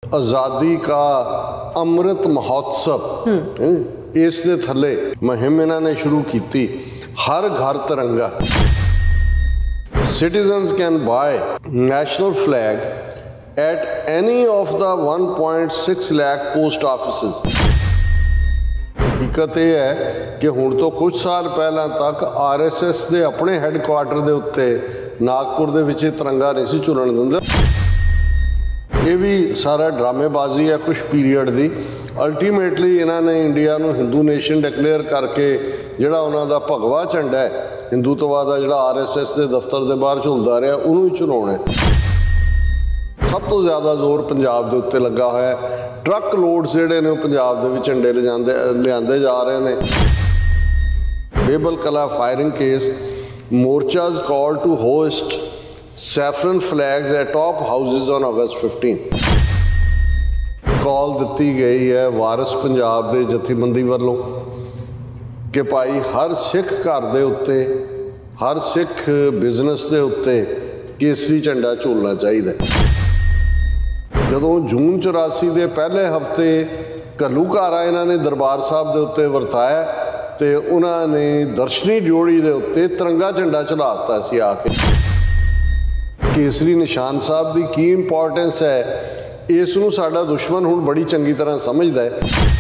आज़ादी का अमृत महोत्सव इस दे थले मुहिम इन्होंने शुरू की। हर घर तिरंगा। Citizens can buy national flag at any of the 1.6 lakh post offices। हकीकत यह है कि हुण तो कुछ साल पहला तक RSS के अपने हैडकुआटर के उत्ते नागपुर दे विच तिरंगा नहीं सी झुलण दिंदे। ये भी सारा ड्रामेबाजी है कुछ पीरीयड की। अल्टीमेटली इन्होंने इंडिया नूं हिंदू नेशन डिकलेयर करके जिहड़ा उन्हां दा भगवा झंडा है हिंदूत्ववाद का जिहड़ा RSS के दफ्तर के बाहर झुलदा रहा उन्होंने ही झुलाउणा है। सब तो ज़्यादा जोर पंजाब के उत्ते लगा होया है। ट्रक लोड्स जिहड़े ने पंजाब दे विच झंडे लिआंदे जा रहे हैं। Bebal Kala firing case. Morchas call to host saffron flags at top houses on August 15। Call दी गई है वारिस पंजाब के जथेबंदी वालों कि भाई हर सिख घर के उत्ते हर सिख बिजनेस के उत्ते केसरी झंडा झूलना चाहिए। जदों जून 84 के पहले हफ्ते घल्लूघारा इन्होंने दरबार साहब के उत्ते वरताया तो उन्होंने दर्शनी ड्योढ़ी के उत्ते तिरंगा झंडा चढ़ाता सी आके। केसरी निशान साहब की की इंपॉर्टेंस है इसनूं साडा दुश्मन हुण बड़ी चंगी तरह समझदा है।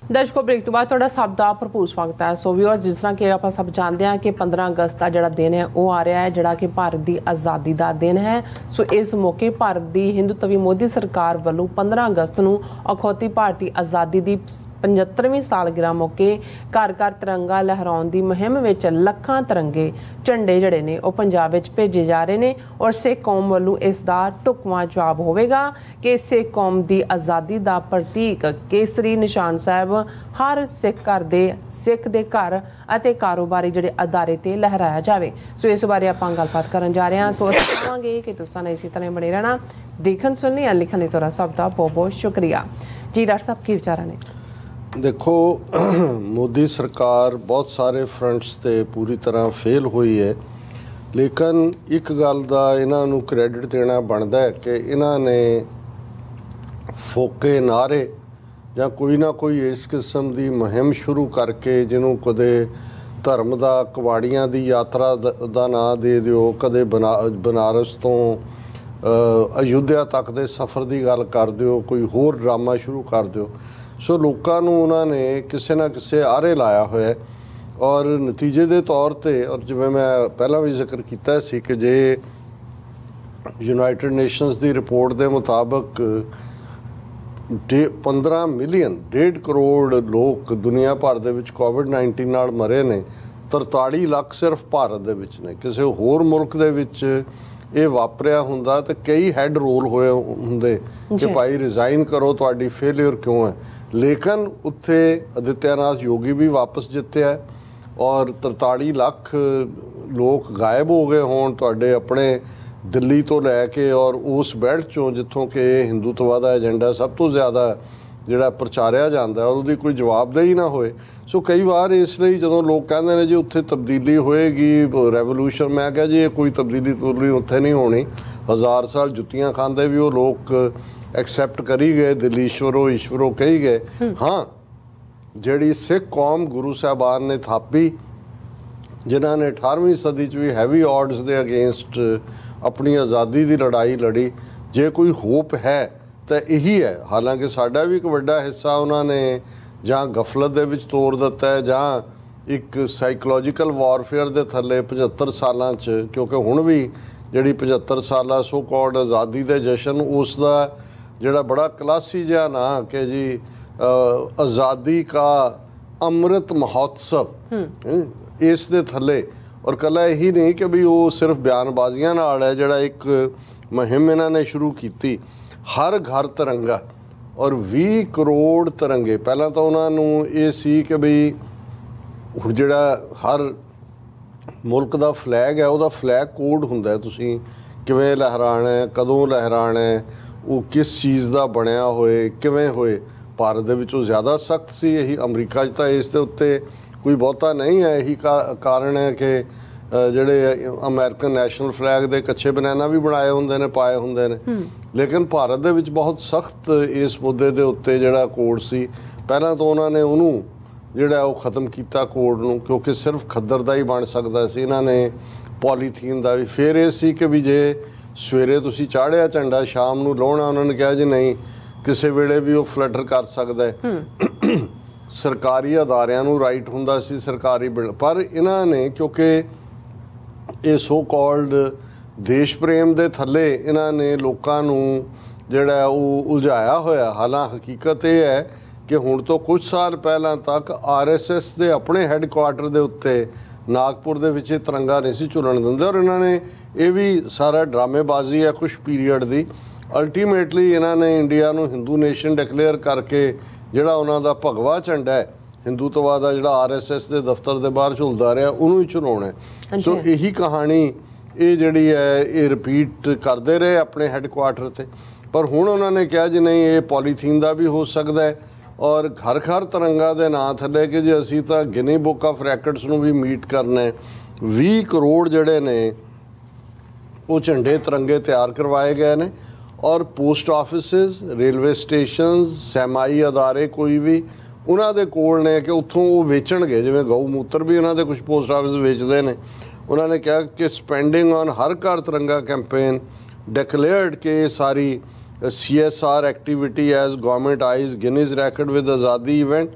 दर्शकों ब्रेक तो बाद तुहाडा सब दा भरपूर स्वागत है। सो व्यूअर्स जिस तरह कि आप सब जानते हैं कि 15 अगस्त का जिहड़ा दिन है वो आ रहा है जिहड़ा कि भारत की आज़ादी का दिन है। सो इस मौके भारत की हिंदुत्वी मोदी सरकार वालों 15 अगस्त नूं अखौती भारती आज़ादी की 75वीं सालगिरह मौके घर घर तिरंगा लहराउण की मुहिम विच लखां तिरंगे झंडे जिहड़े ने वो पंजाब विच भेजे जा रहे हैं और सिख कौम वालों इसका ढुकवां जवाब होवेगा कि सिख कौम की आज़ादी का प्रतीक केसरी निशान साहब हर सिख घर दे सिख दे घर अते कारोबारी जिहड़े अदारे ते लहराया जाए। सो इस बारे आपां गलबात करन जा रहे हैं। सो असीं चाहांगे कि तुसां ने इसी तरह बने रहना देखण सुनने लिखण लई तुहाडा सब दा बहुत बहुत शुक्रिया जी। डॉक्टर साहब की विचार ने? देखो मोदी सरकार बहुत सारे फ्रंट्स ते पूरी तरह फेल हुई है लेकिन एक गल दा इन्हां नूं क्रेडिट देना बनता है कि इन्हां ने फोके नारे या कोई ना कोई इस किस्म की मुहिम शुरू करके जिन्हों कदे धर्म का कवाड़ियां की यात्रा का नां दे दिओ कदे बनारस तो अयोध्या तक के सफ़र की गल कर दिओ कोई होर ड्रामा शुरू कर दिओ। सो लोगों नूं उन्होंने किसी ना किसी आरे लाया होया और नतीजे के तौर पर और जिवें मैं पहला भी जिक्र किया सी कि जे यूनाइटेड नेशनस की रिपोर्ट के मुताबिक 15 मिलियन 1.5 करोड़ लोग दुनिया भर दे विच कोविड-19 नाल मरे ने। 43 लाख सिर्फ भारत दे विच ने। किसी होर मुल्क दे विच ये वापरिया हुंदा तो कई हैड रोल होए हुंदे कि भाई रिजाइन करो तुहाडी फेलियर क्यों है। लेकिन उत्थे आदित्यनाथ योगी भी वापस जित्या है और 43 लाख लोग गायब हो गए होण तुहाडे अपने दिल्ली तो लैके और उस बेल्ट चों जिथों कि हिंदुत्व का एजेंडा सब तो ज़्यादा जिहड़ा प्रचारिया जाता है और उसकी कोई जवाबदेही ना होए। सो कई बार इसलिए जो लोग कहते हैं जी उत्थे तब्दीली होएगी रेवोल्यूशन, मैं क्या जी कोई तब्दीली उत्थे नहीं होनी। 1000 साल जुत्तियां खांदे भी वो लोग एक्सैप्ट करी गए दिल्ली ईश्वरों कही गए। हाँ जिहड़ी सिख कौम गुरु साहबान ने थापी जिन्हों ने 18वीं सदी भी हैवी ऑड्स के अगेंस्ट अपनी आज़ादी की लड़ाई लड़ी, जे कोई होप है तो यही है। हालांकि साडा भी एक वड्डा हिस्सा उन्होंने जहाँ गफलत दे विच तोड़ दिता है जहाँ एक साइकोलॉजिकल वारफेयर के थले 75 सालों क्योंकि हुण भी जिहड़ी 75 साल सो कॉल्ड आज़ादी के जशन उसका जिहड़ा बड़ा क्लासी जिहा ना कि जी आज़ादी का अमृत महोत्सव इस दे थले और कला यही नहीं कि भी वो सिर्फ बयानबाजियां नाल है। जिहड़ा एक मुहिम इन्होंने शुरू की हर घर तिरंगा और 20 करोड़ तिरंगे। पहला तो उन्होंने ये सी कि भी जिहड़ा हर मुल्क का फ्लैग है वह फ्लैग कोड हुंदा है तुसीं किवें लहराना है कदों लहराना है वो किस चीज़ का बनया होए किवें होए। भारत दे विचों ज़्यादा सख्त सी यही अमरीका तो इस दे उत्ते ਕੋਈ ਬਹੁਤਾ ਨਹੀਂ ਹੈ। ਇਹੀ ਕਾਰਨ ਹੈ ਕਿ ਜਿਹੜੇ ਅਮਰੀਕਨ ਨੈਸ਼ਨਲ ਫਲੈਗ ਦੇ ਕੱਛੇ ਬਨਾਨਾ ਵੀ ਬਣਾਏ ਹੁੰਦੇ ਨੇ, ਪਾਏ ਹੁੰਦੇ ਨੇ। ਲੇਕਿਨ ਭਾਰਤ ਦੇ ਵਿੱਚ ਬਹੁਤ ਸਖਤ ਇਸ ਮੁੱਦੇ ਦੇ ਉੱਤੇ ਜਿਹੜਾ ਕੋਡ ਸੀ, ਪਹਿਲਾਂ ਤਾਂ ਉਹਨਾਂ ਨੇ ਉਹਨੂੰ ਜਿਹੜਾ ਉਹ ਖ਼ਤਮ ਕੀਤਾ ਕੋਡ ਨੂੰ, ਕਿਉਂਕਿ ਸਿਰਫ ਖੱਦਰ ਦਾ ਹੀ ਬਣ ਸਕਦਾ ਸੀ। ਇਹਨਾਂ ਨੇ ਪੋਲੀਥੀਨ ਦਾ ਵੀ। ਫਿਰ ਇਹ ਸੀ ਕਿ ਵੀ ਜੇ ਸਵੇਰੇ ਤੁਸੀਂ ਚਾੜਿਆ ਝੰਡਾ, ਸ਼ਾਮ ਨੂੰ ਲਾਉਣਾ, ਉਹਨਾਂ ਨੇ ਕਿਹਾ ਜੀ ਨਹੀਂ, ਕਿਸੇ ਵੇਲੇ ਵੀ ਉਹ ਫਲਟਰ ਕਰ ਸਕਦਾ ਹੈ। ਸਰਕਾਰੀ ਅਦਾਰਿਆਂ ਨੂੰ ਰਾਈਟ ਹੁੰਦਾ ਸੀ ਸਰਕਾਰੀ ਪਰ ਇਹਨਾਂ ਨੇ, ਕਿਉਂਕਿ ਇਹ ਸੋ ਕਾਲਡ ਦੇਸ਼ ਪ੍ਰੇਮ ਦੇ ਥੱਲੇ ਇਹਨਾਂ ਨੇ ਲੋਕਾਂ ਨੂੰ ਜਿਹੜਾ ਉਹ ਉਲਝਾਇਆ ਹੋਇਆ। ਹਾਲਾਂ ਹਕੀਕਤ ਇਹ ਹੈ ਕਿ ਹੁਣ ਤੋਂ ਕੁਝ ਸਾਲ ਪਹਿਲਾਂ ਤੱਕ RSS ਦੇ ਆਪਣੇ ਹੈੱਡਕੁਆਰਟਰ ਦੇ ਉੱਤੇ ਨਾਗਪੁਰ ਦੇ ਵਿੱਚ ਤਿਰੰਗਾ ਨਹੀਂ ਸੀ ਝੁਲਣ ਦਿੰਦੇ, ਔਰ ਇਹਨਾਂ ਨੇ ਇਹ ਵੀ ਸਾਰਾ ਡਰਾਮੇਬਾਜ਼ੀ ਹੈ ਕੁਛ ਪੀਰੀਅਡ ਦੀ। ਅਲਟੀਮੇਟਲੀ ਇਹਨਾਂ ਨੇ ਇੰਡੀਆ ਨੂੰ ਹਿੰਦੂ ਨੇਸ਼ਨ ਡਿਕਲੇਅਰ ਕਰਕੇ ਜਿਹੜਾ ਉਹਨਾਂ ਦਾ ਭਗਵਾ ਝੰਡਾ ਹੈ ਹਿੰਦੂਤਵਾ ਦਾ, ਜਿਹੜਾ RSS ਦੇ ਦਫ਼ਤਰ ਦੇ ਬਾਹਰ ਝੁਲਦਾ ਰਿਹਾ, ਉਹਨੂੰ ਹੀ ਝੁਲਾਉਣਾ। ਸੋ ਇਹੀ ਕਹਾਣੀ ਇਹ ਜਿਹੜੀ ਹੈ ਇਹ ਰਿਪੀਟ ਕਰਦੇ ਰਹੇ ਆਪਣੇ ਹੈੱਡਕੁਆਰਟਰ 'ਤੇ। ਪਰ ਹੁਣ ਉਹਨਾਂ ਨੇ ਕਿਹਾ ਜੀ ਨਹੀਂ, ਇਹ ਪੋਲੀਥੀਨ ਦਾ ਵੀ ਹੋ ਸਕਦਾ ਹੈ, ਔਰ ਘਰ ਘਰ ਤਿਰੰਗਾ ਦੇ ਨਾਂ ਥੱਲੇ ਕਿ ਜੇ ਅਸੀਂ ਤਾਂ ਗਿਨੀ ਬੁੱਕ ਆਫ ਰੈਕਟਸ ਨੂੰ ਵੀ ਮੀਟ ਕਰਨਾ ਹੈ। 20 ਕਰੋੜ ਜਿਹੜੇ ਨੇ ਉਹ ਝੰਡੇ ਤਿਰੰਗੇ ਤਿਆਰ ਕਰਵਾਏ ਗਏ ਨੇ, ਔਰ ਪੋਸਟ ਆਫਿਸਿਸ, ਰੇਲਵੇ ਸਟੇਸ਼ਨਸ, ਸੈਮਾਈ ਅਦਾਰੇ ਕੋਈ ਵੀ ਉਹਨਾਂ ਦੇ ਕੋਲ ਨੇ ਕਿ ਉੱਥੋਂ ਉਹ ਵੇਚਣਗੇ। ਜਿਵੇਂ ਗਊ ਮੂਤਰ ਵੀ ਉਹਨਾਂ ਦੇ ਕੁਝ ਪੋਸਟ ਆਫਿਸ ਵੇਚਦੇ ਨੇ। ਉਹਨਾਂ ਨੇ ਕਿਹਾ ਕਿ ਸਪੈਂਡਿੰਗ ਔਨ ਹਰ ਘਰ ਤਿਰੰਗਾ ਕੈਂਪੇਨ ਡਿਕਲੇਅਰਡ ਕਿ ਸਾਰੀ CSR activity as government eyes Guinness record with Azadi event.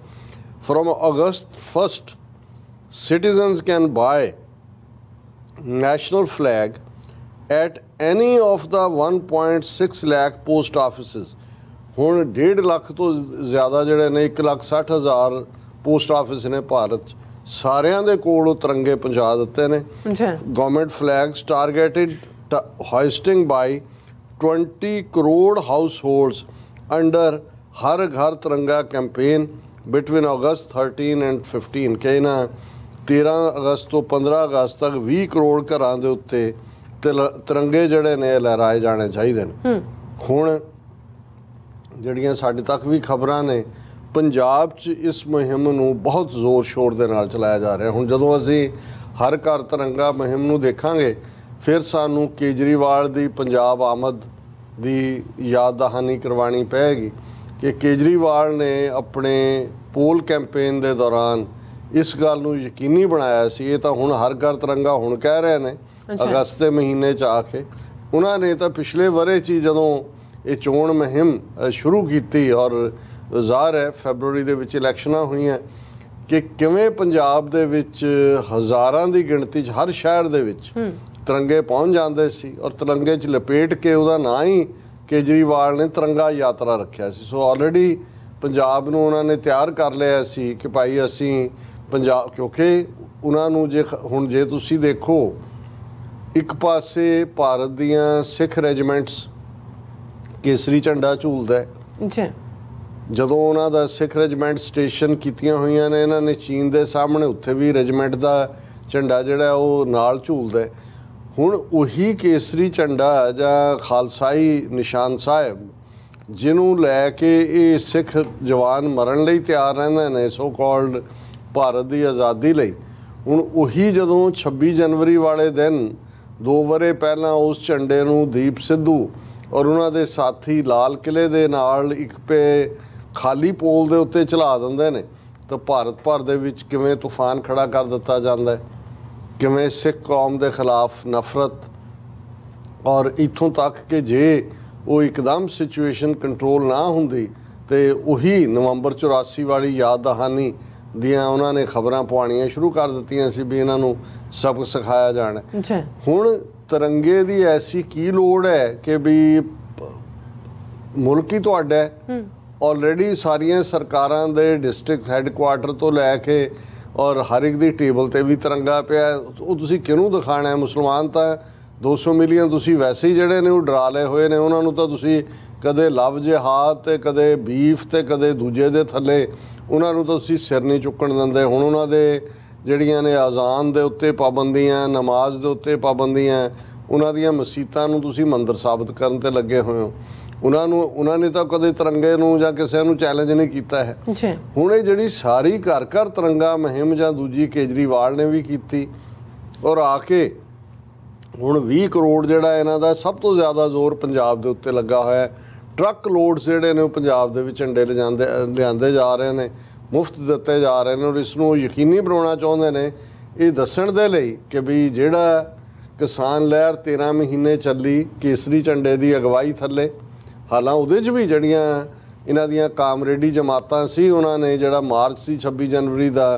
From August 1st, citizens can buy national flag at any of the 1.6 lakh post offices. ਹੁਣ 1.5 ਲੱਖ ਤੋਂ ਜ਼ਿਆਦਾ ਜਿਹੜੇ ਨੇ 1,60,000 ਪੋਸਟ ਆਫਿਸ ਨੇ ਭਾਰਤ 'ਚ, ਸਾਰਿਆਂ ਦੇ ਕੋਲ ਉਹ ਤਿਰੰਗੇ ਪਹੁੰਚਾ ਦਿੱਤੇ ਨੇ। Government flags targeted hoisting by 20 crore households under Har Ghar Tiranga campaign between August 13 and 15 कि ना 13 अगस्त तो 15 अगस्त तक 20 करोड़ घरां दे उत्ते तिरंगे ਜਿਹੜੇ ਨੇ ਲਹਿਰਾਏ ਜਾਣੇ ਚਾਹੀਦੇ ਨੇ। ਹੁਣ ਜਿਹੜੀਆਂ ਸਾਡੇ ਤੱਕ ਵੀ ਖਬਰਾਂ ਨੇ, ਪੰਜਾਬ 'ਚ ਇਸ ਮੁਹਿੰਮ ਨੂੰ ਬਹੁਤ ਜ਼ੋਰ ਸ਼ੋਰ ਦੇ ਨਾਲ ਚਲਾਇਆ ਜਾ ਰਿਹਾ। ਹੁਣ ਜਦੋਂ ਅਸੀਂ ਹਰ ਘਰ ਤਿਰੰਗਾ ਮੁਹਿੰਮ ਨੂੰ ਦੇਖਾਂਗੇ, ਫਿਰ ਸਾਨੂੰ ਕੇਜਰੀਵਾਲ ਦੀ ਪੰਜਾਬ ਆਮਦ ਦੀ ਯਾਦ ਦਹਾਨੀ ਕਰਵਾਉਣੀ ਪਏਗੀ ਕਿ ਕੇਜਰੀਵਾਲ ਨੇ ਆਪਣੇ ਪੋਲ ਕੈਂਪੇਨ ਦੇ ਦੌਰਾਨ ਇਸ ਗੱਲ ਨੂੰ ਯਕੀਨੀ ਬਣਾਇਆ ਸੀ। ਇਹ ਤਾਂ ਹੁਣ ਹਰ ਘਰ ਤਿਰੰਗਾ ਹੁਣ ਕਹਿ ਰਹੇ ਨੇ ਅਗਸਤ ਦੇ ਮਹੀਨੇ 'ਚ ਆ ਕੇ। ਉਹਨਾਂ ਨੇ ਤਾਂ ਪਿਛਲੇ ਵਰ੍ਹੇ 'ਚ ਹੀ ਜਦੋਂ ਇਹ ਚੋਣ ਮੁਹਿੰਮ ਸ਼ੁਰੂ ਕੀਤੀ, ਔਰ ਜ਼ਾਹਰ ਹੈ ਫੈਬਰਵਰੀ ਦੇ ਵਿੱਚ ਇਲੈਕਸ਼ਨਾਂ ਹੋਈਆਂ, ਕਿ ਕਿਵੇਂ ਪੰਜਾਬ ਦੇ ਵਿੱਚ ਹਜ਼ਾਰਾਂ ਦੀ ਗਿਣਤੀ 'ਚ ਹਰ ਸ਼ਹਿਰ ਦੇ ਵਿੱਚ ਤਿਰੰਗੇ ਪਹੁੰਚ ਜਾਂਦੇ ਸੀ, ਔਰ ਤਿਰੰਗੇ 'ਚ ਲਪੇਟ ਕੇ ਉਹਦਾ ਨਾਂ ਹੀ ਕੇਜਰੀਵਾਲ ਨੇ ਤਿਰੰਗਾ ਯਾਤਰਾ ਰੱਖਿਆ ਸੀ। ਸੋ ਆਲਰੇਡੀ ਪੰਜਾਬ ਨੂੰ ਉਹਨਾਂ ਨੇ ਤਿਆਰ ਕਰ ਲਿਆ ਸੀ ਕਿ ਭਾਈ ਅਸੀਂ ਪੰਜਾਬ, ਕਿਉਂਕਿ ਉਹਨਾਂ ਨੂੰ ਜੇ ਤੁਸੀਂ ਦੇਖੋ, ਇੱਕ ਪਾਸੇ ਭਾਰਤ ਦੀਆਂ ਸਿੱਖ ਰੈਜੀਮੈਂਟਸ ਕੇਸਰੀ ਝੰਡਾ ਝੂਲਦਾ ਹੈ। ਜਦੋਂ ਉਹਨਾਂ ਦਾ ਸਿੱਖ ਰੈਜੀਮੈਂਟ ਸਟੇਸ਼ਨ ਕੀਤੀਆਂ ਹੋਈਆਂ ਨੇ ਇਹਨਾਂ ਨੇ ਚੀਨ ਦੇ ਸਾਹਮਣੇ, ਉੱਥੇ ਵੀ ਰੈਜੀਮੈਂਟ ਦਾ ਝੰਡਾ ਜਿਹੜਾ ਉਹ ਨਾਲ ਝੂਲਦਾ ਹੈ। ਹੁਣ ਉਹੀ ਕੇਸਰੀ ਝੰਡਾ ਜਾਂ ਖਾਲਸਾਈ ਨਿਸ਼ਾਨ ਸਾਹਿਬ ਜਿਹਨੂੰ ਲੈ ਕੇ ਇਹ ਸਿੱਖ ਜਵਾਨ ਮਰਨ ਲਈ ਤਿਆਰ ਰਹਿੰਦੇ ਨੇ, ਸੋ ਕਾਲਡ ਭਾਰਤ ਦੀ ਆਜ਼ਾਦੀ ਲਈ, ਹੁਣ ਉਹੀ ਜਦੋਂ 26 ਜਨਵਰੀ ਵਾਲੇ ਦਿਨ 2 ਵਰ੍ਹੇ ਪਹਿਲਾਂ ਉਸ ਝੰਡੇ ਨੂੰ ਦੀਪ ਸਿੱਧੂ ਔਰ ਉਹਨਾਂ ਦੇ ਸਾਥੀ ਲਾਲ ਕਿਲੇ ਦੇ ਨਾਲ ਇੱਕ ਖਾਲੀ ਪੋਲ ਦੇ ਉੱਤੇ ਚਲਾ ਦਿੰਦੇ ਨੇ, ਤਾਂ ਭਾਰਤ ਭਰ ਦੇ ਵਿੱਚ ਕਿਵੇਂ ਤੂਫਾਨ ਖੜਾ ਕਰ ਦਿੱਤਾ ਜਾਂਦਾ ਹੈ, ਕਿਵੇਂ ਸਿੱਖ ਕੌਮ ਦੇ ਖਿਲਾਫ ਨਫ਼ਰਤ। ਔਰ ਇੱਥੋਂ ਤੱਕ ਕਿ ਜੇ ਉਹ ਇੱਕਦਮ ਸਿਚੁਏਸ਼ਨ ਕੰਟਰੋਲ ਨਾ ਹੁੰਦੀ ਤੇ ਉਹੀ ਨਵੰਬਰ 84 ਵਾਲੀ ਯਾਦ ਦਹਾਨੀ ਦੀਆਂ ਉਹਨਾਂ ਨੇ ਖਬਰਾਂ ਪਵਾਉਣੀਆਂ ਸ਼ੁਰੂ ਕਰ ਦਿੱਤੀਆਂ ਸੀ ਵੀ ਇਹਨਾਂ ਨੂੰ ਸਬਕ ਸਿਖਾਇਆ ਜਾਣਾ। ਹੁਣ ਤਿਰੰਗੇ ਦੀ ਐਸੀ ਕੀ ਲੋੜ ਹੈ ਕਿ ਵੀ ਮੁਲਕ ਹੀ ਤੁਹਾਡਾ ਹੈ। ਆਲਰੇਡੀ ਸਾਰੀਆਂ ਸਰਕਾਰਾਂ ਦੇ ਡਿਸਟ੍ਰਿਕਟ ਹੈੱਡਕੁਆਰਟਰ ਤੋਂ ਲੈ ਕੇ ਔਰ ਹਰ ਇੱਕ ਦੀ ਟੇਬਲ ਤੇ ਵੀ ਤਿਰੰਗਾ ਪਿਆ, ਉਹ ਤੁਸੀਂ ਕਿਹਨੂੰ ਦਿਖਾਣਾ ਹੈ? ਮੁਸਲਮਾਨ ਤਾਂ 200 ਮਿਲੀਅਨ ਤੁਸੀਂ ਵੈਸੇ ਹੀ ਜਿਹੜੇ ਨੇ ਉਹ ਡਰਾ ਲਏ ਹੋਏ ਨੇ, ਉਹਨਾਂ ਨੂੰ ਤਾਂ ਤੁਸੀਂ ਕਦੇ ਲਵ ਜਿਹਾਦ ਤੇ ਕਦੇ ਬੀਫ ਤੇ ਕਦੇ ਦੂਜੇ ਦੇ ਥੱਲੇ ਉਹਨਾਂ ਨੂੰ ਤਾਂ ਤੁਸੀਂ ਸਿਰ ਨਹੀਂ ਚੁੱਕਣ ਦਿੰਦੇ। ਹੁਣ ਉਹਨਾਂ ਦੇ ਜਿਹੜੀਆਂ ਨੇ ਅਜ਼ਾਨ ਦੇ ਉੱਤੇ ਪਾਬੰਦੀਆਂ, ਨਮਾਜ਼ ਦੇ ਉੱਤੇ ਪਾਬੰਦੀਆਂ, ਉਹਨਾਂ ਦੀਆਂ ਮਸੀਤਾਂ ਨੂੰ ਤੁਸੀਂ ਮੰਦਰ ਸਾਬਤ ਕਰਨ ਤੇ ਲੱਗੇ ਹੋਏ ਹੋ। ਉਹਨਾਂ ਨੇ ਤਾਂ ਕਦੇ ਤਿਰੰਗੇ ਨੂੰ ਜਾਂ ਕਿਸੇ ਨੂੰ ਚੈਲੰਜ ਨਹੀਂ ਕੀਤਾ ਹੈ। ਹੁਣ ਇਹ ਜਿਹੜੀ ਸਾਰੀ ਘਰ ਘਰ ਤਿਰੰਗਾ ਮੁਹਿੰਮ ਜਾਂ ਦੂਜੀ ਕੇਜਰੀਵਾਲ ਨੇ ਵੀ ਕੀਤੀ, ਔਰ ਆ ਕੇ ਹੁਣ 20 ਕਰੋੜ ਜਿਹੜਾ ਇਹਨਾਂ ਦਾ ਸਭ ਤੋਂ ਜ਼ਿਆਦਾ ਜ਼ੋਰ ਪੰਜਾਬ ਦੇ ਉੱਤੇ ਲੱਗਾ ਹੋਇਆ। ਟਰੱਕ ਲੋਡਸ ਜਿਹੜੇ ਨੇ ਉਹ ਪੰਜਾਬ ਦੇ ਵਿੱਚ ਝੰਡੇ ਲਿਆਂਦੇ ਜਾ ਰਹੇ ਨੇ, ਮੁਫਤ ਦਿੱਤੇ ਜਾ ਰਹੇ ਨੇ, ਔਰ ਇਸ ਨੂੰ ਯਕੀਨੀ ਬਣਾਉਣਾ ਚਾਹੁੰਦੇ ਨੇ ਇਹ ਦੱਸਣ ਦੇ ਲਈ ਕਿ ਵੀ ਜਿਹੜਾ ਕਿਸਾਨ ਲਹਿਰ 13 ਮਹੀਨੇ ਚੱਲੀ ਕੇਸਰੀ ਝੰਡੇ ਦੀ ਅਗਵਾਈ ਥੱਲੇ, ਹਾਲਾਂ ਉਹਦੇ 'ਚ ਵੀ ਜਿਹੜੀਆਂ ਇਹਨਾਂ ਦੀਆਂ ਕਾਮਰੇਡੀ ਜਮਾਤਾਂ ਸੀ ਉਹਨਾਂ ਨੇ ਜਿਹੜਾ ਮਾਰਚ ਸੀ 26 ਜਨਵਰੀ ਦਾ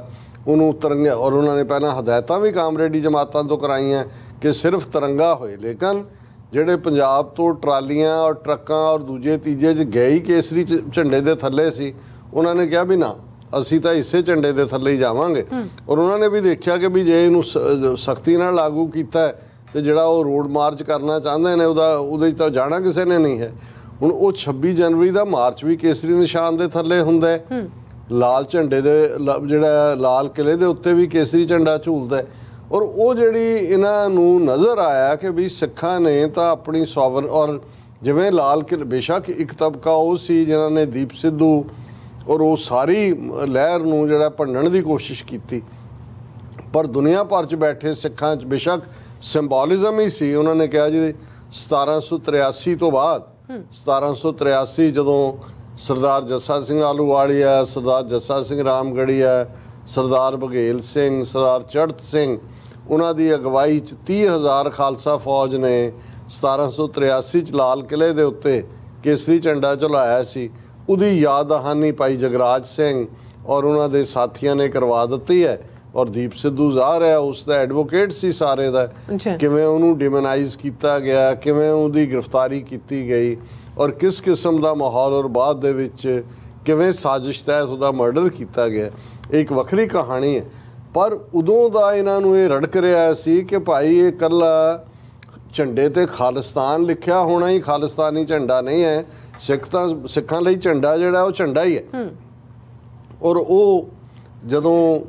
ਉਹਨੂੰ ਤਿਰੰਗਾ, ਔਰ ਉਹਨਾਂ ਨੇ ਪਹਿਲਾਂ ਹਦਾਇਤਾਂ ਵੀ ਕਾਮਰੇਡੀ ਜਮਾਤਾਂ ਤੋਂ ਕਰਾਈਆਂ ਕਿ ਸਿਰਫ ਤਿਰੰਗਾ ਹੋਏ, ਲੇਕਿਨ ਜਿਹੜੇ ਪੰਜਾਬ ਤੋਂ ਟਰਾਲੀਆਂ ਔਰ ਟਰੱਕਾਂ ਔਰ ਦੂਜੇ ਤੀਜੇ 'ਚ ਗਏ ਹੀ ਕੇਸਰੀ ਝੰਡੇ ਦੇ ਥੱਲੇ ਸੀ, ਉਹਨਾਂ ਨੇ ਕਿਹਾ ਵੀ ਨਾ ਅਸੀਂ ਤਾਂ ਇਸੇ ਝੰਡੇ ਦੇ ਥੱਲੇ ਹੀ ਜਾਵਾਂਗੇ। ਔਰ ਉਹਨਾਂ ਨੇ ਵੀ ਦੇਖਿਆ ਕਿ ਵੀ ਜੇ ਇਹਨੂੰ ਸਖਤੀ ਨਾਲ ਲਾਗੂ ਕੀਤਾ ਤੇ ਜਿਹੜਾ ਉਹ ਰੋਡ ਮਾਰਚ ਕਰਨਾ ਚਾਹੁੰਦੇ ਨੇ ਉਹਦੇ 'ਚ ਤਾਂ ਜਾਣਾ ਕਿਸੇ ਨੇ ਨਹੀਂ ਹੈ। ਹੁਣ ਉਹ 26 ਜਨਵਰੀ ਦਾ ਮਾਰਚ ਵੀ ਕੇਸਰੀ ਨਿਸ਼ਾਨ ਦੇ ਥੱਲੇ ਹੁੰਦਾ, ਲਾਲ ਝੰਡੇ ਦੇ ਜਿਹੜਾ ਲਾਲ ਕਿਲੇ ਦੇ ਉੱਤੇ ਵੀ ਕੇਸਰੀ ਝੰਡਾ ਝੂਲਦਾ। ਔਰ ਉਹ ਜਿਹੜੀ ਇਹਨਾਂ ਨੂੰ ਨਜ਼ਰ ਆਇਆ ਕਿ ਵੀ ਸਿੱਖਾਂ ਨੇ ਤਾਂ ਆਪਣੀ ਸੋਵਰਨ, ਔਰ ਜਿਵੇਂ ਲਾਲ ਕਿਲੇ ਬੇਸ਼ੱਕ ਇੱਕ ਤਬਕਾ ਉਹ ਸੀ ਜਿਨ੍ਹਾਂ ਨੇ ਦੀਪ ਸਿੱਧੂ ਔਰ ਉਹ ਸਾਰੀ ਲਹਿਰ ਨੂੰ ਜਿਹੜਾ ਭੰਡਣ ਦੀ ਕੋਸ਼ਿਸ਼ ਕੀਤੀ, ਪਰ ਦੁਨੀਆ ਭਰ 'ਚ ਬੈਠੇ ਸਿੱਖਾਂ 'ਚ ਬੇਸ਼ੱਕ ਸਿੰਬੋਲਿਜ਼ਮ ਹੀ ਸੀ। ਉਹਨਾਂ ਨੇ ਕਿਹਾ ਜੀ 1783 ਤੋਂ ਬਾਅਦ 1783 ਜਦੋਂ ਸਰਦਾਰ ਜੱਸਾ ਸਿੰਘ ਆਹਲੂਵਾਲੀਆ, ਸਰਦਾਰ ਜੱਸਾ ਸਿੰਘ ਰਾਮਗੜੀਆ, ਸਰਦਾਰ ਬਘੇਲ ਸਿੰਘ, ਸਰਦਾਰ ਚੜ੍ਹਤ ਸਿੰਘ, ਉਹਨਾਂ ਦੀ ਅਗਵਾਈ 'ਚ 30,000 ਖਾਲਸਾ ਫੌਜ ਨੇ 1783 'ਚ ਲਾਲ ਕਿਲੇ ਦੇ ਉੱਤੇ ਕੇਸਰੀ ਝੰਡਾ ਝੁਲਾਇਆ ਸੀ। ਉਹਦੀ ਯਾਦ ਦਹਾਨੀ ਭਾਈ ਜਗਰਾਜ ਸਿੰਘ ਔਰ ਉਹਨਾਂ ਦੇ ਸਾਥੀਆਂ ਨੇ ਕਰਵਾ ਦਿੱਤੀ ਹੈ। ਔਰ ਦੀਪ ਸਿੱਧੂ ਜ਼ਾਹਰ ਹੈ ਉਸ ਦਾ ਐਡਵੋਕੇਟ ਸੀ ਸਾਰੇ ਦਾ, ਕਿਵੇਂ ਉਹਨੂੰ ਡਿਮੋਨਾਈਜ਼ ਕੀਤਾ ਗਿਆ, ਕਿਵੇਂ ਉਹਦੀ ਗ੍ਰਿਫਤਾਰੀ ਕੀਤੀ ਗਈ, ਔਰ ਕਿਸ ਕਿਸਮ ਦਾ ਮਾਹੌਲ, ਔਰ ਬਾਅਦ ਦੇ ਵਿੱਚ ਕਿਵੇਂ ਸਾਜ਼ਿਸ਼ ਤਹਿਤ ਉਹਦਾ ਮਰਡਰ ਕੀਤਾ ਗਿਆ, ਇਹ ਇੱਕ ਵੱਖਰੀ ਕਹਾਣੀ ਹੈ। ਪਰ ਉਦੋਂ ਦਾ ਇਹਨਾਂ ਨੂੰ ਇਹ ਰੜਕ ਰਿਹਾ ਸੀ ਕਿ ਭਾਈ ਇਹ ਇਕੱਲਾ ਝੰਡੇ ਤੇ ਖਾਲਿਸਤਾਨ ਲਿਖਿਆ ਹੋਣਾ ਹੀ ਖਾਲਿਸਤਾਨੀ ਝੰਡਾ ਨਹੀਂ ਹੈ, ਸਿੱਖਾਂ ਲਈ ਝੰਡਾ ਜਿਹੜਾ ਉਹ ਝੰਡਾ ਹੀ ਹੈ। ਔਰ ਉਹ ਜਦੋਂ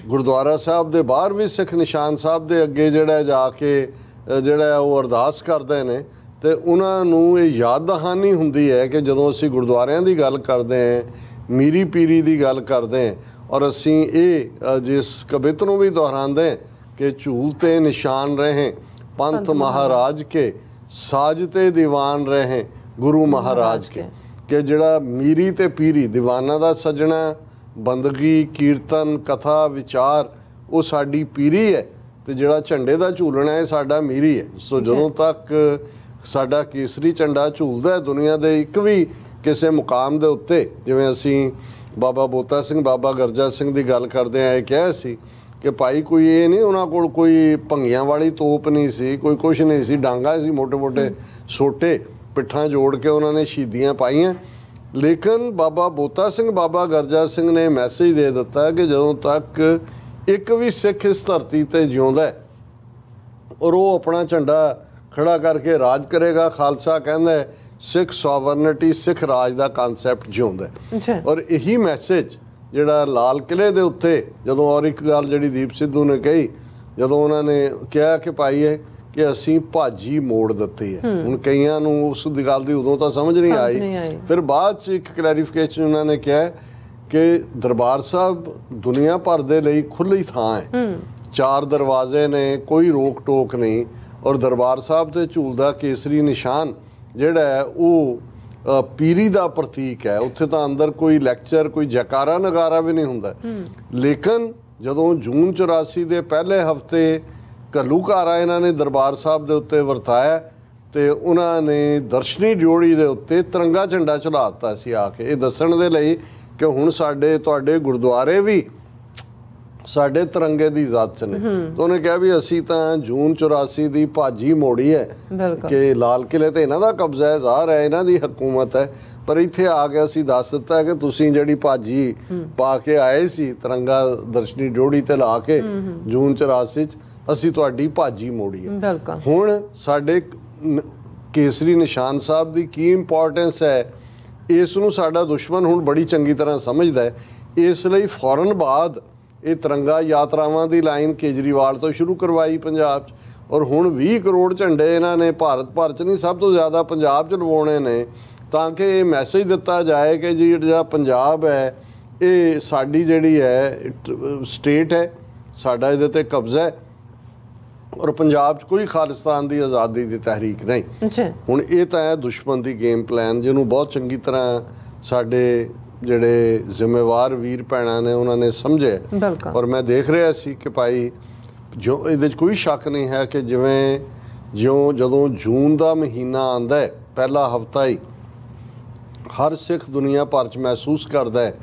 ਗੁਰਦੁਆਰਾ ਸਾਹਿਬ ਦੇ ਬਾਹਰ ਵੀ ਸਿੱਖ ਨਿਸ਼ਾਨ ਸਾਹਿਬ ਦੇ ਅੱਗੇ ਜਿਹੜਾ ਜਾ ਕੇ ਜਿਹੜਾ ਉਹ ਅਰਦਾਸ ਕਰਦੇ ਨੇ, ਤੇ ਉਹਨਾਂ ਨੂੰ ਇਹ ਯਾਦ ਦਹਾਨੀ ਹੁੰਦੀ ਹੈ ਕਿ ਜਦੋਂ ਅਸੀਂ ਗੁਰਦੁਆਰਿਆਂ ਦੀ ਗੱਲ ਕਰਦੇ ਹਾਂ, ਮੀਰੀ ਪੀਰੀ ਦੀ ਗੱਲ ਕਰਦੇ ਹਾਂ, ਔਰ ਅਸੀਂ ਇਹ ਜਿਸ ਕਵਿਤ ਨੂੰ ਵੀ ਦੁਹਰਾਉਂਦੇ ਕਿ ਝੂਲਤੇ ਨਿਸ਼ਾਨ ਰਹੇ ਪੰਥ ਮਹਾਰਾਜ ਕੇ, ਸਾਜਤੇ ਦੀਵਾਨ ਰਹੇ ਗੁਰੂ ਮਹਾਰਾਜ ਕੇ, ਕਿ ਜਿਹੜਾ ਮੀਰੀ ਤੇ ਪੀਰੀ ਦੀਵਾਨਾਂ ਦਾ ਸੱਜਣਾ, ਬੰਦਗੀ, ਕੀਰਤਨ, ਕਥਾ, ਵਿਚਾਰ ਉਹ ਸਾਡੀ ਪੀਰੀ ਹੈ, ਤੇ ਜਿਹੜਾ ਝੰਡੇ ਦਾ ਝੂਲਣਾ ਹੈ ਸਾਡਾ ਮੀਰੀ ਹੈ। ਸੋ ਜਦੋਂ ਤੱਕ ਸਾਡਾ ਕੇਸਰੀ ਝੰਡਾ ਝੂਲਦਾ ਦੁਨੀਆ ਦੇ ਇੱਕ ਵੀ ਕਿਸੇ ਮੁਕਾਮ ਦੇ ਉੱਤੇ, ਜਿਵੇਂ ਅਸੀਂ ਬਾਬਾ ਬੋਤਾ ਸਿੰਘ, ਬਾਬਾ ਗਰਜਾ ਸਿੰਘ ਦੀ ਗੱਲ ਕਰਦੇ ਆ, ਇਹ ਕਿਹਾ ਸੀ ਕਿ ਭਾਈ ਕੋਈ ਇਹ ਨਹੀਂ ਉਹਨਾਂ ਕੋਲ ਕੋਈ ਭੰਗੀਆਂ ਵਾਲੀ ਤੋਪ ਨਹੀਂ ਸੀ, ਕੋਈ ਕੁਛ ਨਹੀਂ ਸੀ, ਡਾਂਗਾ ਸੀ, ਮੋਟੇ ਮੋਟੇ ਸੋਟੇ ਪਿੱਠਾਂ ਜੋੜ ਕੇ ਉਹਨਾਂ ਨੇ ਸ਼ਹੀਦੀਆਂ ਪਾਈਆਂ। ਲੇਕਿਨ ਬਾਬਾ ਬੋਤਾ ਸਿੰਘ, ਬਾਬਾ ਗਰਜਾ ਸਿੰਘ ਨੇ ਮੈਸੇਜ ਦੇ ਦਿੱਤਾ ਕਿ ਜਦੋਂ ਤੱਕ ਇੱਕ ਵੀ ਸਿੱਖ ਇਸ ਧਰਤੀ ਤੇ ਜਿਉਂਦਾ ਔਰ ਉਹ ਆਪਣਾ ਝੰਡਾ ਖੜਾ ਕਰਕੇ ਰਾਜ ਕਰੇਗਾ, ਖਾਲਸਾ ਕਹਿੰਦਾ ਸਿੱਖ ਸੋਵਰਨਿਟੀ, ਸਿੱਖ ਰਾਜ ਦਾ ਕਨਸੈਪਟ ਜਿਉਂਦਾ। ਔਰ ਇਹੀ ਮੈਸੇਜ ਜਿਹੜਾ ਲਾਲ ਕਿਲੇ ਦੇ ਉੱਤੇ ਜਦੋਂ, ਔਰ ਇੱਕ ਗੱਲ ਜਿਹੜੀ ਦੀਪ ਸਿੱਧੂ ਨੇ ਕਹੀ, ਜਦੋਂ ਉਹਨਾਂ ਨੇ ਕਿਹਾ ਕਿ ਭਾਈ ਇਹ ਕਿ ਅਸੀਂ ਭਾਜੀ ਮੋੜ ਦਿੱਤੀ ਹੈ। ਹੁਣ ਕਈਆਂ ਨੂੰ ਉਸ ਦੀ ਗੱਲ ਦੀ ਉਦੋਂ ਤਾਂ ਸਮਝ ਨਹੀਂ ਆਈ, ਫਿਰ ਬਾਅਦ 'ਚ ਇੱਕ ਕਲੈਰੀਫਿਕੇਸ਼ਨ ਉਹਨਾਂ ਨੇ ਕਿਹਾ ਕਿ ਦਰਬਾਰ ਸਾਹਿਬ ਦੁਨੀਆ ਭਰ ਦੇ ਲਈ ਖੁੱਲ੍ਹੀ ਥਾਂ ਹੈ, 4 ਦਰਵਾਜ਼ੇ ਨੇ, ਕੋਈ ਰੋਕ ਟੋਕ ਨਹੀਂ, ਔਰ ਦਰਬਾਰ ਸਾਹਿਬ ਤੇ ਝੂਲਦਾ ਕੇਸਰੀ ਨਿਸ਼ਾਨ ਜਿਹੜਾ ਹੈ ਉਹ ਪੀਰੀ ਦਾ ਪ੍ਰਤੀਕ ਹੈ। ਉੱਥੇ ਤਾਂ ਅੰਦਰ ਕੋਈ ਲੈਕਚਰ, ਕੋਈ ਜੈਕਾਰਾ ਨਗਾਰਾ ਵੀ ਨਹੀਂ ਹੁੰਦਾ। ਲੇਕਿਨ ਜਦੋਂ ਜੂਨ 84 ਦੇ ਪਹਿਲੇ ਹਫ਼ਤੇ ਘੱਲੂਘਾਰਾ ਇਹਨਾਂ ਨੇ ਦਰਬਾਰ ਸਾਹਿਬ ਦੇ ਉੱਤੇ ਵਰਤਾਇਆ ਤੇ ਉਹਨਾਂ ਨੇ ਦਰਸ਼ਨੀ ਡਿਓੜੀ ਦੇ ਉੱਤੇ ਤਿਰੰਗਾ ਝੰਡਾ ਝੁਲਾ ਦਿੱਤਾ ਸੀ ਆ ਕੇ, ਇਹ ਦੱਸਣ ਦੇ ਲਈ ਕਿ ਹੁਣ ਸਾਡੇ ਤੁਹਾਡੇ ਗੁਰਦੁਆਰੇ ਵੀ ਸਾਡੇ ਤਿਰੰਗੇ ਦੀ ਇਜ਼ਾਤ 'ਚ ਨੇ। ਤਾਂ ਉਹਨੇ ਕਿਹਾ ਵੀ ਅਸੀਂ ਤਾਂ ਜੂਨ 84 ਦੀ ਭਾਜੀ ਮੋੜੀ ਹੈ ਕਿ ਲਾਲ ਕਿਲੇ ਤੇ ਇਹਨਾਂ ਦਾ ਕਬਜ਼ਾ ਹੈ, ਜ਼ਾਹਰ ਹੈ ਇਹਨਾਂ ਦੀ ਹਕੂਮਤ ਹੈ, ਪਰ ਇੱਥੇ ਆ ਕੇ ਅਸੀਂ ਦੱਸ ਦਿੱਤਾ ਕਿ ਤੁਸੀਂ ਜਿਹੜੀ ਭਾਜੀ ਪਾ ਕੇ ਆਏ ਸੀ ਤਿਰੰਗਾ ਦਰਸ਼ਨੀ ਡਿਓੜੀ ਤੇ ਲਾ ਕੇ ਜੂਨ 84 'ਚ, ਅਸੀਂ ਤੁਹਾਡੀ ਭਾਜੀ ਮੋੜੀ ਹੈ। ਹੁਣ ਸਾਡੇ ਕੇਸਰੀ ਨਿਸ਼ਾਨ ਸਾਹਿਬ ਦੀ ਕੀ ਇੰਪੋਰਟੈਂਸ ਹੈ, ਇਸ ਨੂੰ ਸਾਡਾ ਦੁਸ਼ਮਣ ਹੁਣ ਬੜੀ ਚੰਗੀ ਤਰ੍ਹਾਂ ਸਮਝਦਾ ਹੈ। ਇਸ ਲਈ ਫੌਰਨ ਬਾਅਦ ਇਹ ਤਿਰੰਗਾ ਯਾਤਰਾਵਾਂ ਦੀ ਲਾਈਨ ਕੇਜਰੀਵਾਲ ਤੋਂ ਸ਼ੁਰੂ ਕਰਵਾਈ ਪੰਜਾਬ 'ਚ, ਔਰ ਹੁਣ 20 ਕਰੋੜ ਝੰਡੇ ਇਹਨਾਂ ਨੇ ਭਾਰਤ ਭਰ 'ਚ ਨਹੀਂ, ਸਭ ਤੋਂ ਜ਼ਿਆਦਾ ਪੰਜਾਬ 'ਚ ਲਵਾਉਣੇ ਨੇ। ਤਾਂ ਕਿ ਇਹ ਮੈਸੇਜ ਦਿੱਤਾ ਜਾਏ ਕਿ ਜੀ ਜਿਹੜਾ ਪੰਜਾਬ ਹੈ ਇਹ ਸਾਡੀ ਜਿਹੜੀ ਹੈ ਸਟੇਟ ਹੈ, ਸਾਡਾ ਇਹਦੇ ਤੇ ਕਬਜ਼ਾ ਹੈ ਔਰ ਪੰਜਾਬ 'ਚ ਕੋਈ ਖਾਲਿਸਤਾਨ ਦੀ ਆਜ਼ਾਦੀ ਦੀ ਤਹਿਰੀਕ ਨਹੀਂ। ਹੁਣ ਇਹ ਤਾਂ ਹੈ ਦੁਸ਼ਮਣ ਦੀ ਗੇਮ ਪਲਾਨ, ਜਿਹਨੂੰ ਬਹੁਤ ਚੰਗੀ ਤਰ੍ਹਾਂ ਸਾਡੇ ਜਿਹੜੇ ਜ਼ਿੰਮੇਵਾਰ ਵੀਰ ਭੈਣਾਂ ਨੇ ਉਹਨਾਂ ਨੇ ਸਮਝਿਆ। ਔਰ ਮੈਂ ਦੇਖ ਰਿਹਾ ਸੀ ਕਿ ਭਾਈ ਜੋ ਇਹਦੇ 'ਚ ਕੋਈ ਸ਼ੱਕ ਨਹੀਂ ਹੈ ਕਿ ਜਦੋਂ ਜੂਨ ਦਾ ਮਹੀਨਾ ਆਉਂਦਾ ਹੈ, ਪਹਿਲਾ ਹਫ਼ਤਾ ਹੀ ਹਰ ਸਿੱਖ ਦੁਨੀਆ ਭਰ 'ਚ ਮਹਿਸੂਸ ਕਰਦਾ ਹੈ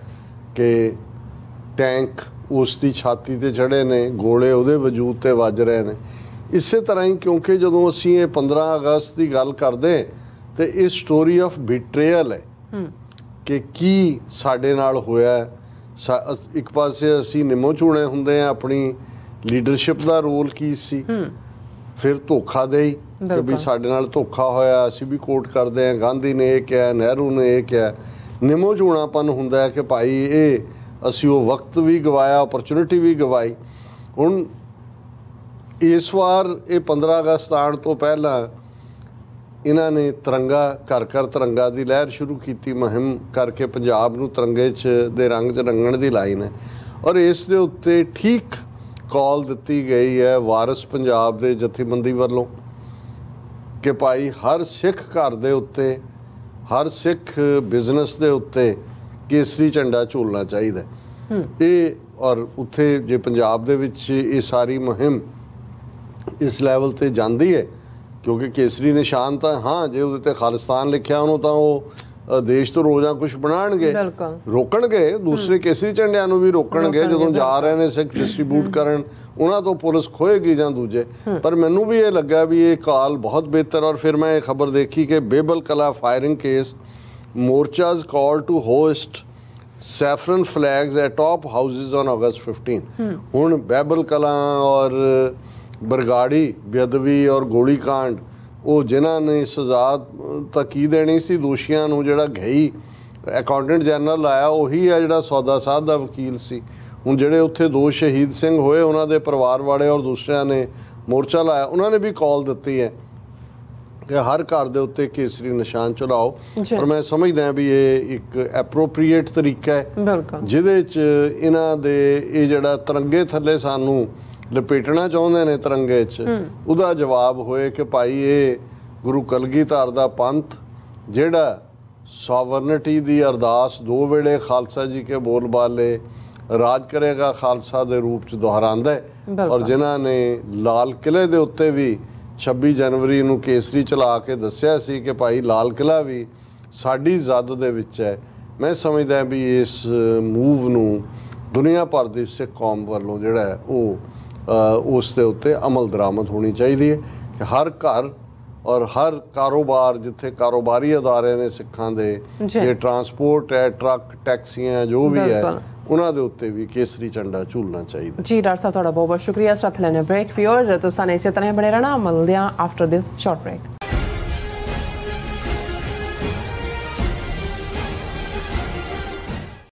ਕਿ ਟੈਂਕ ਉਸ ਦੀ ਛਾਤੀ ਤੇ ਚੜ੍ਹੇ ਨੇ, ਗੋਲੇ ਉਹਦੇ ਵਜੂਦ ਤੇ ਵੱਜ ਰਹੇ ਨੇ। ਇਸੇ ਤਰ੍ਹਾਂ ਹੀ ਕਿਉਂਕਿ ਜਦੋਂ ਅਸੀਂ ਇਹ 15 ਅਗਸਤ ਦੀ ਗੱਲ ਕਰਦੇ ਤੇ ਇਹ ਸਟੋਰੀ ਆਫ ਬਿਟਰੇਅਲ ਹੈ ਕਿ ਕੀ ਸਾਡੇ ਨਾਲ ਹੋਇਆ। ਇੱਕ ਪਾਸੇ ਅਸੀਂ ਨਿੰਮੋ ਝੂਣੇ ਹੁੰਦੇ ਆ ਆਪਣੀ ਲੀਡਰਸ਼ਿਪ ਦਾ ਰੋਲ ਕੀ ਸੀ, ਫਿਰ ਧੋਖਾਦੇਹੀ ਕਿ ਵੀ ਸਾਡੇ ਨਾਲ ਧੋਖਾ ਹੋਇਆ, ਅਸੀਂ ਵੀ ਕੋਟ ਕਰਦੇ ਹਾਂ, ਗਾਂਧੀ ਨੇ ਇਹ ਕਿਹਾ, ਨਹਿਰੂ ਨੇ ਇਹ ਕਿਹਾ। ਨਿੰਮੋ ਝੂਣਾਪਨ ਹੁੰਦਾ ਹੈ ਕਿ ਭਾਈ ਇਹ ਅਸੀਂ ਉਹ ਵਕਤ ਵੀ ਗਵਾਇਆ, ਅਪਰਚੁਨਿਟੀ ਵੀ ਗਵਾਈ। ਹੁਣ ਇਸ ਵਾਰ ਇਹ 15 ਅਗਸਤ ਆਉਣ ਤੋਂ ਪਹਿਲਾਂ ਇਹਨਾਂ ਨੇ ਤਿਰੰਗਾ ਘਰ ਘਰ ਤਿਰੰਗਾ ਦੀ ਲਹਿਰ ਸ਼ੁਰੂ ਕੀਤੀ, ਮੁਹਿੰਮ ਕਰਕੇ ਪੰਜਾਬ ਨੂੰ ਤਿਰੰਗੇ 'ਚ ਦੇ ਰੰਗ 'ਚ ਰੰਗਣ ਦੀ ਲਾਈਨ ਹੈ। ਔਰ ਇਸ ਦੇ ਉੱਤੇ ਠੀਕ ਕਾਲ ਦਿੱਤੀ ਗਈ ਹੈ ਵਾਰਿਸ ਪੰਜਾਬ ਦੇ ਜਥੇਬੰਦੀ ਵੱਲੋਂ ਕਿ ਭਾਈ ਹਰ ਸਿੱਖ ਘਰ ਦੇ ਉੱਤੇ, ਹਰ ਸਿੱਖ ਬਿਜ਼ਨਸ ਦੇ ਉੱਤੇ ਕੇਸਰੀ ਝੰਡਾ ਝੂਲਣਾ ਚਾਹੀਦਾ। ਇਹ ਔਰ ਉੱਥੇ ਜੇ ਪੰਜਾਬ ਦੇ ਵਿੱਚ ਇਹ ਸਾਰੀ ਮੁਹਿੰਮ ਇਸ ਲੈਵਲ ਤੇ ਜਾਂਦੀ ਹੈ ਕਿਉਂਕਿ ਕੇਸਰੀ ਨਿਸ਼ਾਨ ਤਾਂ ਹਾਂ ਜੇ ਉਹਦੇ ਤੇ ਖਾਲਿਸਤਾਨ ਲਿਖਿਆ ਉਹਨੂੰ ਤਾਂ ਉਹ ਦੇਸ਼ ਤੋਂ ਰੋਜ਼ਾਂ ਕੁਝ ਬਣਾਉਣਗੇ, ਰੋਕਣਗੇ, ਦੂਸਰੇ ਕੇਸਰੀ ਝੰਡਿਆਂ ਨੂੰ ਵੀ ਰੋਕਣਗੇ ਜਦੋਂ ਜਾ ਰਹੇ ਨੇ ਸਿੱਖ ਡਿਸਟ੍ਰੀਬਿਊਟ ਕਰਨ, ਉਹਨਾਂ ਤੋਂ ਪੁਲਿਸ ਖੋਏਗੀ ਜਾਂ ਦੂਜੇ। ਪਰ ਮੈਨੂੰ ਵੀ ਇਹ ਲੱਗਾ ਵੀ ਇਹ ਕਾਲ ਬਹੁਤ ਬਿਹਤਰ। ਔਰ ਫਿਰ ਮੈਂ ਇਹ ਖਬਰ ਦੇਖੀ ਕਿ Bebal Kala firing case, morchas call to host saffron flags at top houses on ਅਗਸਤ 15। ਹੁਣ ਬੇਬਲ ਕਲਾ ਔਰ ਬਰਗਾੜੀ ਬੇਅਦਬੀ ਔਰ ਗੋਲੀ ਕਾਂਡ, ਉਹ ਜਿਨ੍ਹਾਂ ਨੇ ਸਜ਼ਾ ਤਾਂ ਕੀ ਦੇਣੀ ਸੀ ਦੋਸ਼ੀਆਂ ਨੂੰ, ਜਿਹੜਾ ਗਈ ਅਕਾਊਂਟੈਂਟ ਜਨਰਲ ਆਇਆ ਉਹੀ ਹੈ ਜਿਹੜਾ ਸੌਦਾ ਸਾਧ ਦਾ ਵਕੀਲ ਸੀ। ਹੁਣ ਜਿਹੜੇ ਉੱਥੇ ਦੋ ਸ਼ਹੀਦ ਸਿੰਘ ਹੋਏ ਉਹਨਾਂ ਦੇ ਪਰਿਵਾਰ ਵਾਲੇ ਔਰ ਦੂਸਰਿਆਂ ਨੇ ਮੋਰਚਾ ਲਾਇਆ, ਉਹਨਾਂ ਨੇ ਵੀ ਕਾਲ ਦਿੱਤੀ ਹੈ ਕਿ ਹਰ ਘਰ ਦੇ ਉੱਤੇ ਕੇਸਰੀ ਨਿਸ਼ਾਨ ਚੜਾਓ। ਪਰ ਮੈਂ ਸਮਝਦਾ ਵੀ ਇਹ ਇੱਕ ਐਪਰੋਪਰੀਏਟ ਤਰੀਕਾ ਹੈ ਜਿਹਦੇ 'ਚ ਇਹਨਾਂ ਦੇ ਇਹ ਜਿਹੜਾ ਤਿਰੰਗੇ ਥੱਲੇ ਸਾਨੂੰ ਲਪੇਟਣਾ ਚਾਹੁੰਦੇ ਨੇ ਤਿਰੰਗੇ 'ਚ, ਉਹਦਾ ਜਵਾਬ ਹੋਏ ਕਿ ਭਾਈ ਇਹ ਗੁਰੂ ਕਲਗੀਧਰ ਦਾ ਪੰਥ ਜਿਹੜਾ ਸੋਵਰਨਿਟੀ ਦੀ ਅਰਦਾਸ ਦੋ ਵੇਲੇ ਖਾਲਸਾ ਜੀ ਕੇ ਬੋਲ ਬਾਲੇ ਰਾਜ ਕਰੇਗਾ ਖਾਲਸਾ ਦੇ ਰੂਪ 'ਚ ਦੁਹਰਾਉਂਦਾ ਹੈ। ਔਰ ਜਿਨ੍ਹਾਂ ਨੇ ਲਾਲ ਕਿਲ੍ਹੇ ਦੇ ਉੱਤੇ ਵੀ 26 ਜਨਵਰੀ ਨੂੰ ਕੇਸਰੀ ਚਲਾ ਕੇ ਦੱਸਿਆ ਸੀ ਕਿ ਭਾਈ ਲਾਲ ਕਿਲ੍ਹਾ ਵੀ ਸਾਡੀ ਜ਼ਦ ਦੇ ਵਿੱਚ ਹੈ। ਮੈਂ ਸਮਝਦਾ ਵੀ ਇਸ ਮੂਵ ਨੂੰ ਦੁਨੀਆ ਭਰ ਦੀ ਸਿੱਖ ਕੌਮ ਵੱਲੋਂ ਜਿਹੜਾ ਹੈ ਉਹ ਉਸ ਦੇ ਉੱਤੇ ਅਮਲ ਦਰਾਮਦ ਹੋਣੀ ਚਾਹੀਦੀ ਹੈ ਕਿ ਹਰ ਘਰ ਔਰ ਹਰ ਕਾਰੋਬਾਰ ਜਿੱਥੇ ਕਾਰੋਬਾਰੀ ਅਦਾਰੇ ਨੇ ਸਿੱਖਾਂ ਦੇ, ਜੇ ਟਰਾਂਸਪੋਰਟ ਹੈ, ਟਰੱਕ, ਟੈਕਸੀਆਂ ਜੋ ਵੀ ਹੈ, ਉਹਨਾਂ ਦੇ ਉੱਤੇ ਵੀ ਕੇਸਰੀ ਝੰਡਾ ਝੂਲਣਾ ਚਾਹੀਦਾ। ਜੀ ਡਾਕਟਰ ਸਾਹਿਬ ਤੁਹਾਡਾ ਬਹੁਤ ਬਹੁਤ ਸ਼ੁਕਰੀਆ। ਇਸ ਵਕਤ ਲੈਣੇ ਬ੍ਰੇਕ। ਵਿਊਅਰਸ ਤੁਸੀਂ ਇਸੇ ਤਰ੍ਹਾਂ ਬਣੇ ਰਹਿਣਾ, ਮਿਲਦੇ ਹਾਂ ਆਫਟਰ ਦਿਸ ਸ਼ਾਰਟ ਬ੍ਰੇਕ।